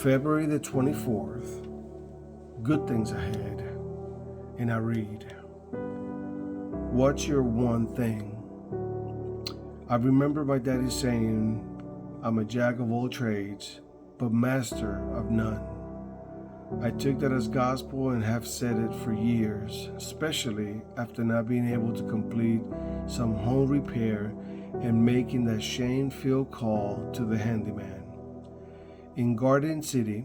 February the 24th, good things ahead. And I read, what's your one thing? I remember my daddy saying, I'm a jack of all trades, but master of none. I took that as gospel and have said it for years, especially after not being able to complete some home repair and making that shame-filled call to the handyman. In Garden City,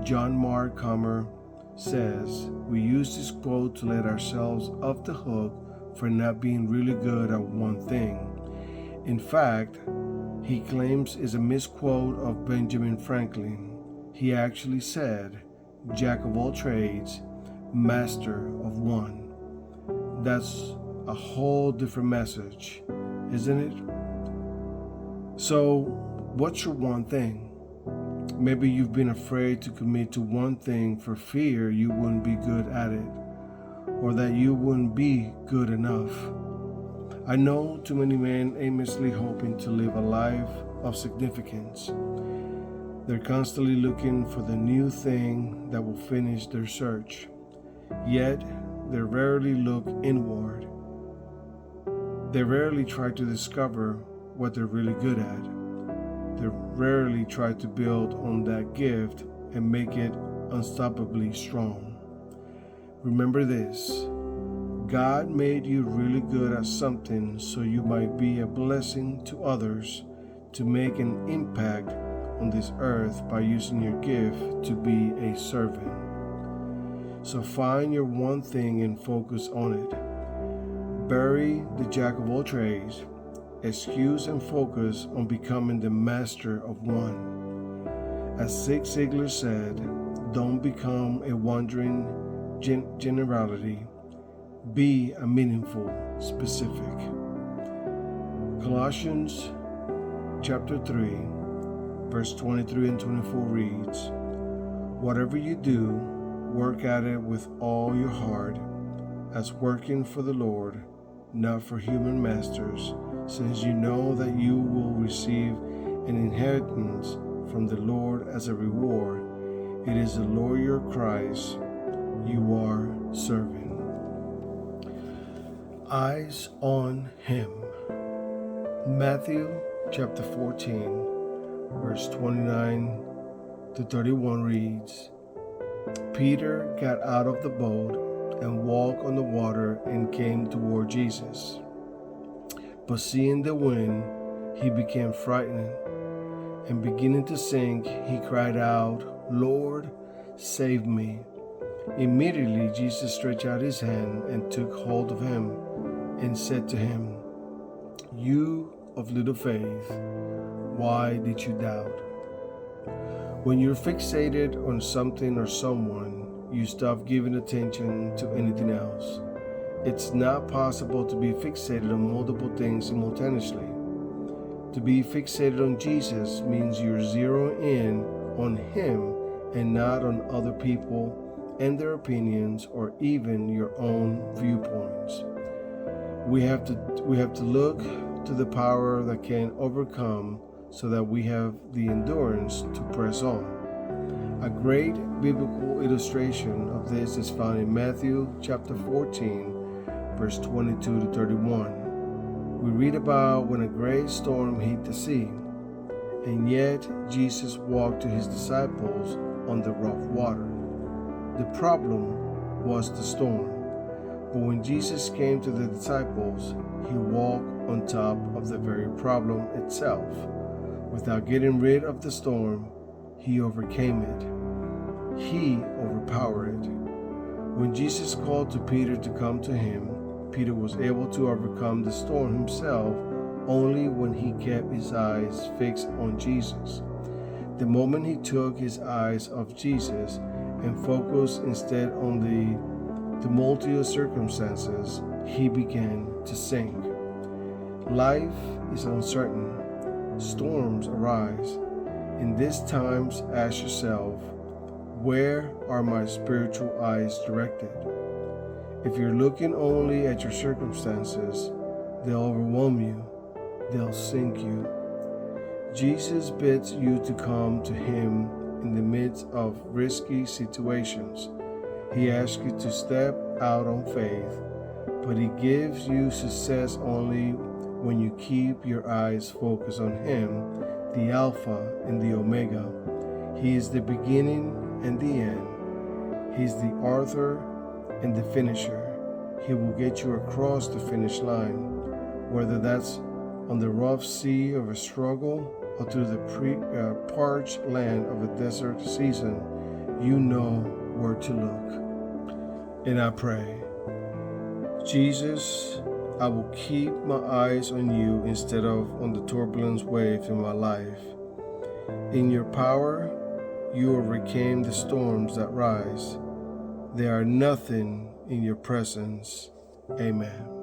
John Mark Comer says, we use this quote to let ourselves off the hook for not being really good at one thing. In fact, he claims it's a misquote of Benjamin Franklin. He actually said, Jack of all trades, master of one. That's a whole different message, isn't it? So, what's your one thing? Maybe you've been afraid to commit to one thing for fear you wouldn't be good at it, or that you wouldn't be good enough. I know too many men aimlessly hoping to live a life of significance. They're constantly looking for the new thing that will finish their search. Yet, they rarely look inward. They rarely try to discover what they're really good at. They rarely try to build on that gift and make it unstoppably strong. Remember this, God made you really good at something so you might be a blessing to others, to make an impact on this earth by using your gift to be a servant. So find your one thing and focus on it. Bury the jack of all trades. Excuse and focus on becoming the master of one. As Zig Ziglar said, don't become a wandering generality. Be a meaningful specific. Colossians chapter 3, verse 23 and 24 reads, whatever you do, work at it with all your heart, as working for the Lord, not for human masters, since you know that you will receive an inheritance from the Lord as a reward. It is the Lord your Christ you are serving. Eyes on Him. Matthew chapter 14, verse 29 to 31 reads, Peter got out of the boat and walked on the water and came toward Jesus. But seeing the wind, he became frightened, and beginning to sink, he cried out, Lord, save me. Immediately Jesus stretched out his hand and took hold of him and said to him, You of little faith, why did you doubt? When you're fixated on something or someone, you stop giving attention to anything else. It's not possible to be fixated on multiple things simultaneously. To be fixated on Jesus means you're zeroing in on Him and not on other people and their opinions or even your own viewpoints. We have to look to the power that can overcome so that we have the endurance to press on. A great biblical illustration of this is found in Matthew chapter 14, verse 22 to 31. We read about when a great storm hit the sea, and yet Jesus walked to his disciples on the rough water. The problem was the storm, but when Jesus came to the disciples, he walked on top of the very problem itself. Without getting rid of the storm, he overcame it. He overpowered it. When Jesus called to Peter to come to him, Peter was able to overcome the storm himself only when he kept his eyes fixed on Jesus. The moment he took his eyes off Jesus and focused instead on the tumultuous circumstances, he began to sink. Life is uncertain. Storms arise. In these times, ask yourself, where are my spiritual eyes directed? If you're looking only at your circumstances, they'll overwhelm you. They'll sink you. Jesus bids you to come to Him in the midst of risky situations. He asks you to step out on faith, but He gives you success only when you keep your eyes focused on Him, the Alpha and the Omega. He is the beginning and the end. He's the author and the finisher. He will get you across the finish line, whether that's on the rough sea of a struggle or through the parched land of a desert season. You know where to look. And I pray, Jesus, I will keep my eyes on you instead of on the turbulence waves in my life. In your power, you overcame the storms that rise. They are nothing in your presence. Amen.